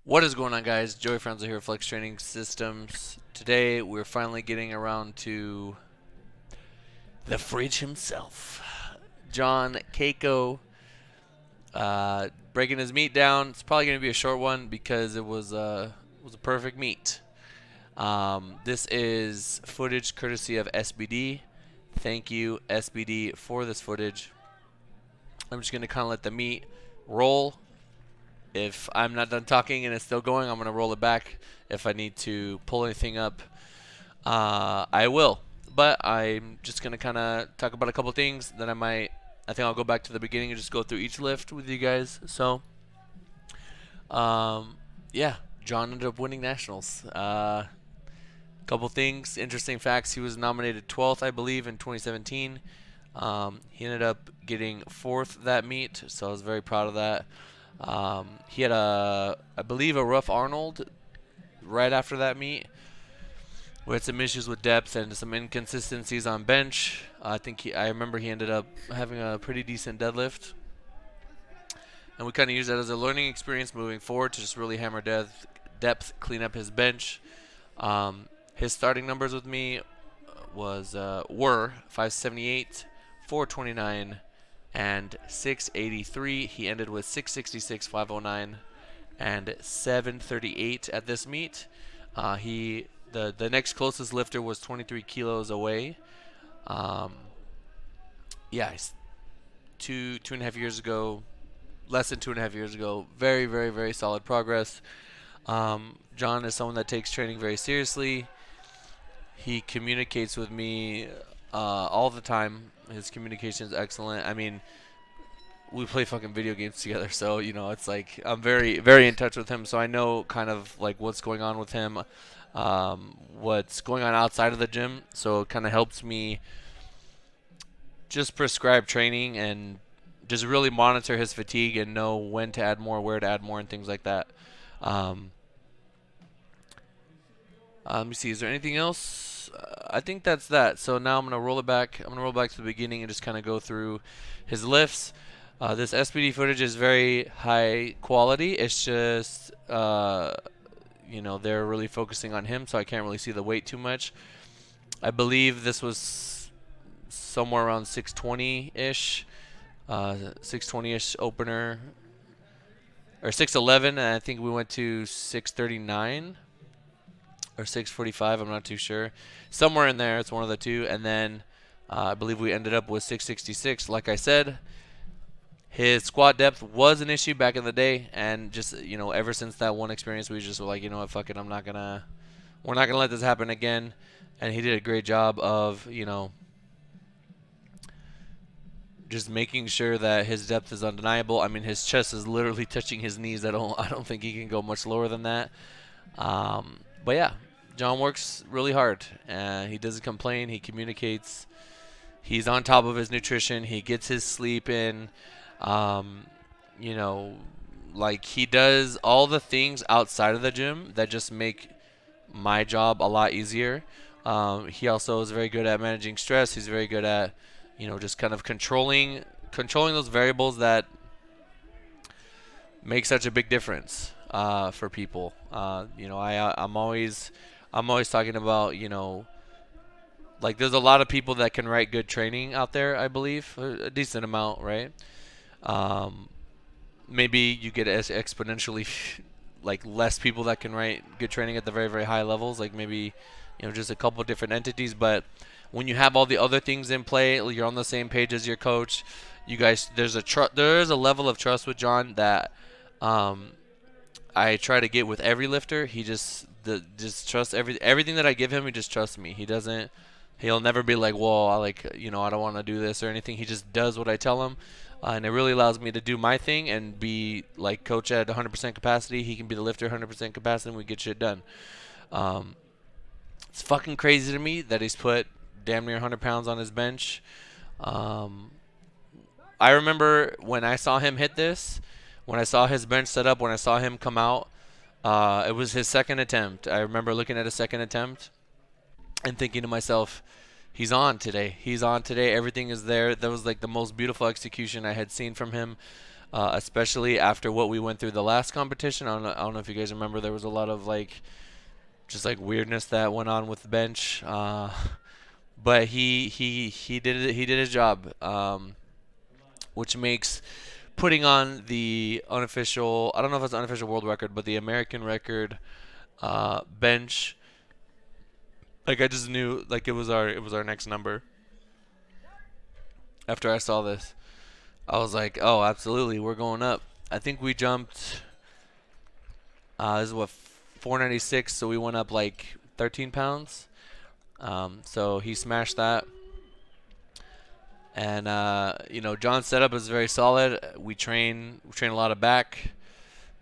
What is going on, guys? Joey Franzo here, Flex Training Systems. Today, we're finally getting around to the fridge himself, John Cayco, breaking his meat down. It's probably going to be a short one because it was a perfect meet. This is footage courtesy of SBD. Thank you, SBD, for this footage. I'm just going to kind of let the meat roll. If I'm not done talking and it's still going, I'm going to roll it back. If I need to pull anything up, I will. But I'm just going to kind of talk about a couple things. Then I think I'll go back to the beginning and just go through each lift with you guys. So, yeah, John ended up winning nationals. Couple things, interesting facts. He was nominated 12th, I believe, in 2017. He ended up getting 4th that meet, so I was very proud of that. He had I believe, a rough Arnold right after that meet. We had some issues with depth and some inconsistencies on bench. I remember he ended up having a pretty decent deadlift, and we kind of used that as a learning experience moving forward to just really hammer depth, clean up his bench. His starting numbers with me were 578, 429, and 683. He ended with 666, 509, and 738 at this meet. The next closest lifter was 23 kilos away. Yeah, two and a half years ago, less than 2.5 years ago. Very, very, very solid progress. John is someone that takes training very seriously. He communicates with me all the time. His communication is excellent. I mean, we play fucking video games together, so it's like I'm very, very in touch with him. So I know kind of like what's going on with him, what's going on outside of the gym. So it kind of helps me just prescribe training and just really monitor his fatigue and know when to add more, where to add more, and things like that. Um, let me see. Is there anything else? I think that's that. So now I'm gonna roll it back. I'm gonna roll back to the beginning and just kind of go through his lifts. This SPD footage is very high quality. It's just they're really focusing on him, so I can't really see the weight too much. I believe this was somewhere around 620-ish, 620-ish opener, or 611, and I think we went to 639 or 645. I'm not too sure. Somewhere in there, it's one of the two. And then I believe we ended up with 666. Like I said, his squat depth was an issue back in the day, and just ever since that one experience, we just were like, what, fuck it, we're not gonna let this happen again. And he did a great job of just making sure that his depth is undeniable. I mean, his chest is literally touching his knees. I don't think he can go much lower than that. But yeah, John works really hard. He doesn't complain. He communicates. He's on top of his nutrition. He gets his sleep in. Um, like he does all the things outside of the gym that just make my job a lot easier. He also is very good at managing stress. He's very good at, just kind of controlling those variables that make such a big difference for people. I'm always talking about like there's a lot of people that can write good training out there. I believe a decent amount, right? Um, Maybe you get exponentially like less people that can write good training at the very, very high levels. Like maybe just a couple different entities, but when you have all the other things in play, you're on the same page as your coach. You guys, there's a level of trust with John that um, I try to get with every lifter. He just trusts everything that I give him. He just trusts me. He'll never be like, "Whoa, I don't want to do this or anything." He just does what I tell him, and it really allows me to do my thing and be like coach at 100% capacity. He can be the lifter 100% capacity, and we get shit done. Um, it's fucking crazy to me that he's put damn near 100 pounds on his bench. Um, I remember when I saw him hit this, when I saw his bench set up, when I saw him come out, it was his second attempt. I remember looking at his second attempt and thinking to myself, he's on today. He's on today. Everything is there. That was like the most beautiful execution I had seen from him. especially after what we went through the last competition. I don't know if you guys remember. There was a lot of like just like weirdness that went on with the bench. But he did it. He did his job, which makes putting on the unofficial. I don't know if it's an unofficial world record, but the American record bench. Like I just knew like it was our next number. After I saw this, I was like, oh, absolutely, we're going up. I think we jumped. This is what 496, so we went up like 13 pounds. So he smashed that. And John's setup is very solid. We train a lot of back.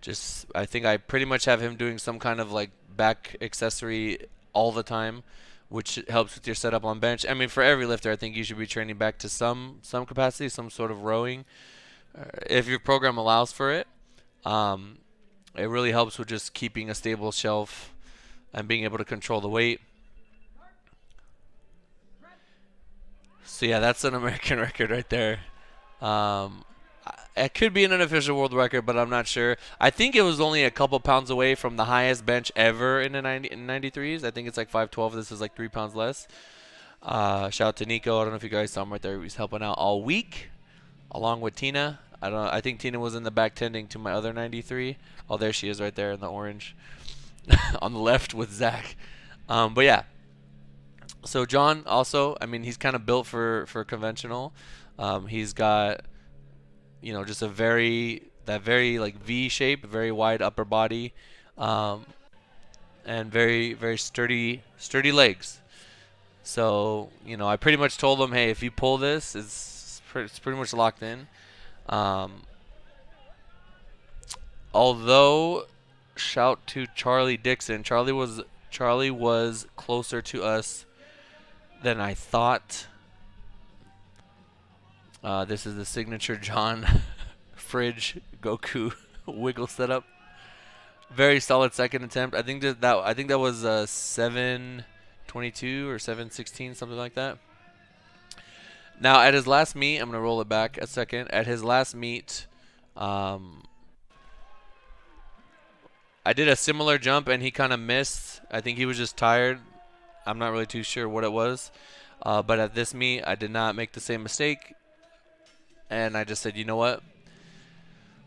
Just I think I pretty much have him doing some kind of like back accessory all the time, which helps with your setup on bench. I mean, for every lifter, I think you should be training back to some capacity, some sort of rowing, if your program allows for it. Um, it really helps with just keeping a stable shelf and being able to control the weight. So yeah, that's an American record right there. Um, it could be an unofficial world record, but I'm not sure. I think it was only a couple pounds away from the highest bench ever in the 93s. I think it's like 512. This is like 3 pounds less. Shout out to Nico. I don't know if you guys saw him right there. He's helping out all week, along with Tina. I don't. I think Tina was in the back tending to my other 93. Oh, there she is right there in the orange, on the left with Zach. But yeah. So John also, I mean, he's kind of built for conventional. He's got just that very like V shape, very wide upper body, um, and very very sturdy legs. So I pretty much told him, hey, if you pull this, it's pretty much locked in. Um, although, shout to Charlie Dixon. Charlie was closer to us than I thought. This is the signature John Fridge Goku wiggle setup. Very solid second attempt. I think that was 722 or 716, something like that. Now at his last meet, I'm gonna roll it back a second. At his last meet, um, I did a similar jump and he kind of missed. I think he was just tired. I'm not really too sure what it was. But at this meet, I did not make the same mistake. And I just said, you know what?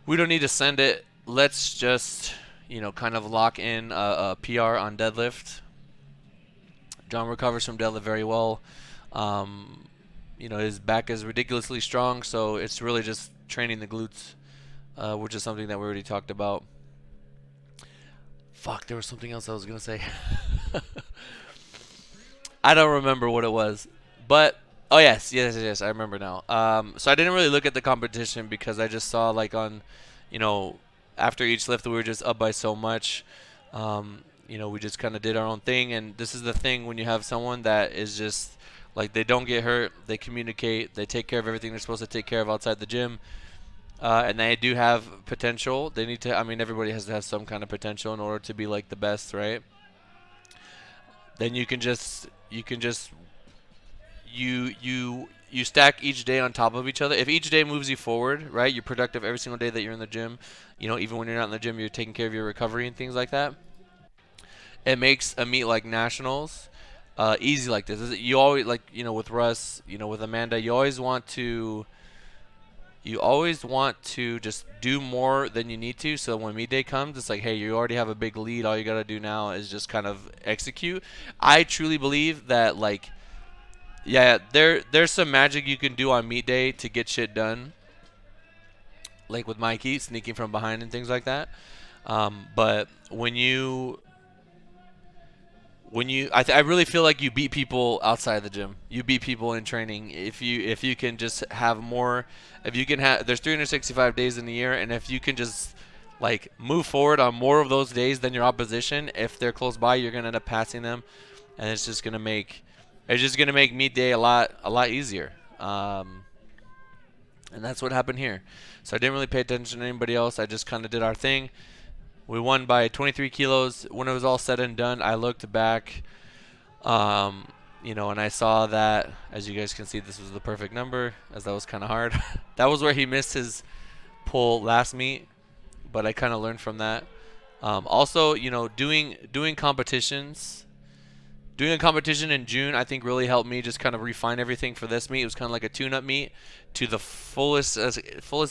We don't need to send it. Let's just, kind of lock in a PR on deadlift. John recovers from deadlift very well. His back is ridiculously strong, so it's really just training the glutes, which is something that we already talked about. Fuck, there was something else I was going to say. I don't remember what it was. But, oh, yes, I remember now. So I didn't really look at the competition because I just saw, like, on, after each lift, we were just up by so much. We just kind of did our own thing. And this is the thing when you have someone that is just, like, they don't get hurt, they communicate, they take care of everything they're supposed to take care of outside the gym. And they do have potential. They need to, everybody has to have some kind of potential in order to be, like, the best, right? Then you stack each day on top of each other. If each day moves you forward, right, you're productive every single day that you're in the gym. Even when you're not in the gym, you're taking care of your recovery and things like that. It makes a meet like nationals easy like this. You always, like, with Russ, with Amanda, you always want to just do more than you need to, so when meet day comes, it's like, hey, you already have a big lead. All you got to do now is just kind of execute. I truly believe that, like, yeah, there's some magic you can do on meet day to get shit done, like with Mikey sneaking from behind and things like that. But I really feel like you beat people outside the gym. You beat people in training if you can just have more. If you can have, there's 365 days in the year, and if you can just like move forward on more of those days than your opposition, if they're close by, you're gonna end up passing them, and it's just gonna make meet day a lot easier. And that's what happened here. So I didn't really pay attention to anybody else. I just kind of did our thing. We won by 23 kilos. When it was all said and done, I looked back, and I saw that, as you guys can see, this was the perfect number, as that was kind of hard. That was where he missed his pull last meet, but I kind of learned from that. Also, doing competitions. Doing a competition in June, I think, really helped me just kind of refine everything for this meet. It was kind of like a tune-up meet to the fullest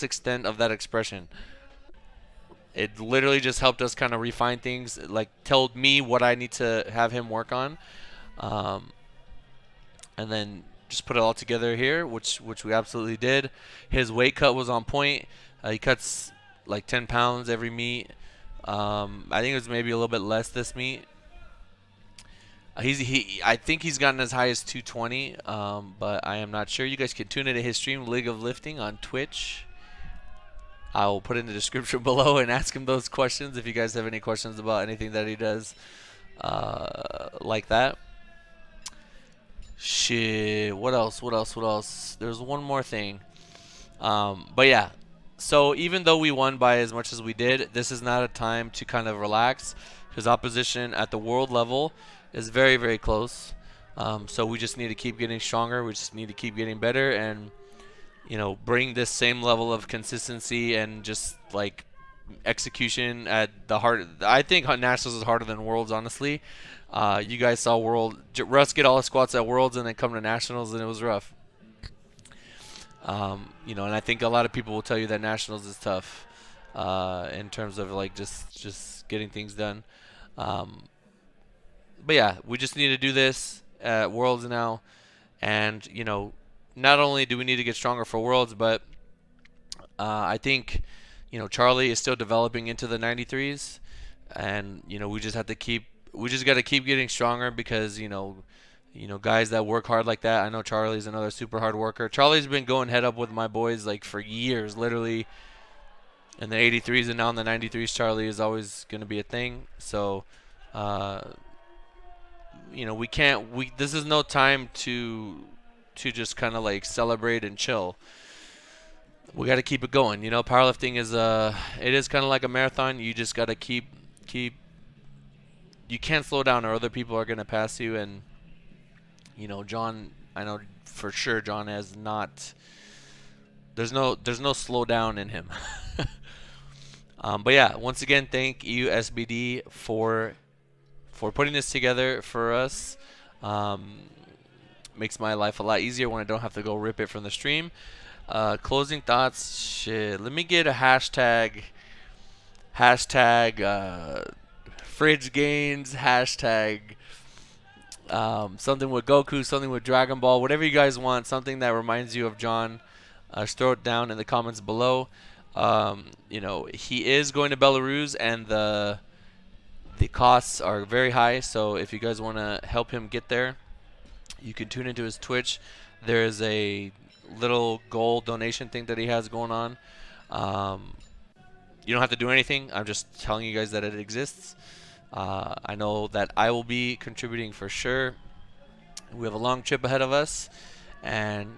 extent of that expression. It literally just helped us kind of refine things, like told me what I need to have him work on, um, and then just put it all together here, which we absolutely did. His weight cut was on point. He cuts like 10 pounds every meet. I think it was maybe a little bit less this meet. I think he's gotten as high as 220, but I am not sure. You guys can tune into his stream, League of Lifting, on Twitch. I will put in the description below and ask him those questions if you guys have any questions about anything that he does like that. Shit. What else? What else? What else? There's one more thing. But yeah. So even though we won by as much as we did, this is not a time to kind of relax. His opposition at the world level is very, very close. So we just need to keep getting stronger. We just need to keep getting better and, bring this same level of consistency and just like execution at the hard. I think Nationals is harder than Worlds, honestly. You guys saw Russ get all his squats at Worlds and then come to Nationals, and it was rough. And I think a lot of people will tell you that Nationals is tough in terms of like just getting things done. But yeah, we just need to do this at Worlds now, and not only do we need to get stronger for Worlds, but I think Charlie is still developing into the 93s, and we just got to keep getting stronger because guys that work hard like that. I know Charlie's another super hard worker. Charlie's been going head up with my boys like for years, literally. In the 83s and now in the 93s, Charlie is always going to be a thing. So, we can't. This is no time to just kind of like celebrate and chill. We got to keep it going. Powerlifting is it is kind of like a marathon. You just got to keep. You can't slow down, or other people are going to pass you. And John, I know for sure John has not. There's no slow down in him. But yeah, once again, thank you SBD for putting this together for us. Makes my life a lot easier when I don't have to go rip it from the stream. Closing thoughts. Shit, let me get a hashtag. Fridge gains. Hashtag. Something with Goku, something with Dragon Ball, whatever you guys want, something that reminds you of John. Just throw it down in the comments below. He is going to Belarus, and the costs are very high. So if you guys want to help him get there, you can tune into his Twitch. There is a little gold donation thing that he has going on. You don't have to do anything. I'm just telling you guys that it exists. I know that I will be contributing for sure. We have a long trip ahead of us, and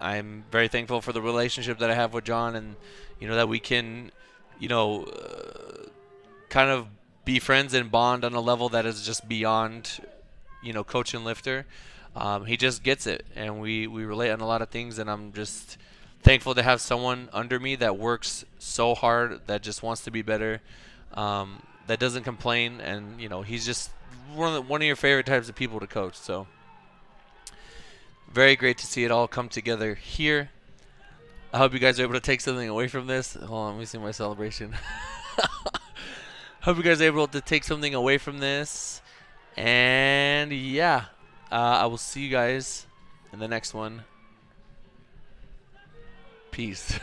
I'm very thankful for the relationship that I have with John, and that we can kind of be friends and bond on a level that is just beyond coach and lifter. He just gets it, and we relate on a lot of things, and I'm just thankful to have someone under me that works so hard, that just wants to be better, that doesn't complain, and he's just one of your favorite types of people to coach. So very great to see it all come together here. I hope you guys are able to take something away from this. Hold on, let me see my celebration. Hope you guys are able to take something away from this. And yeah, I will see you guys in the next one. Peace.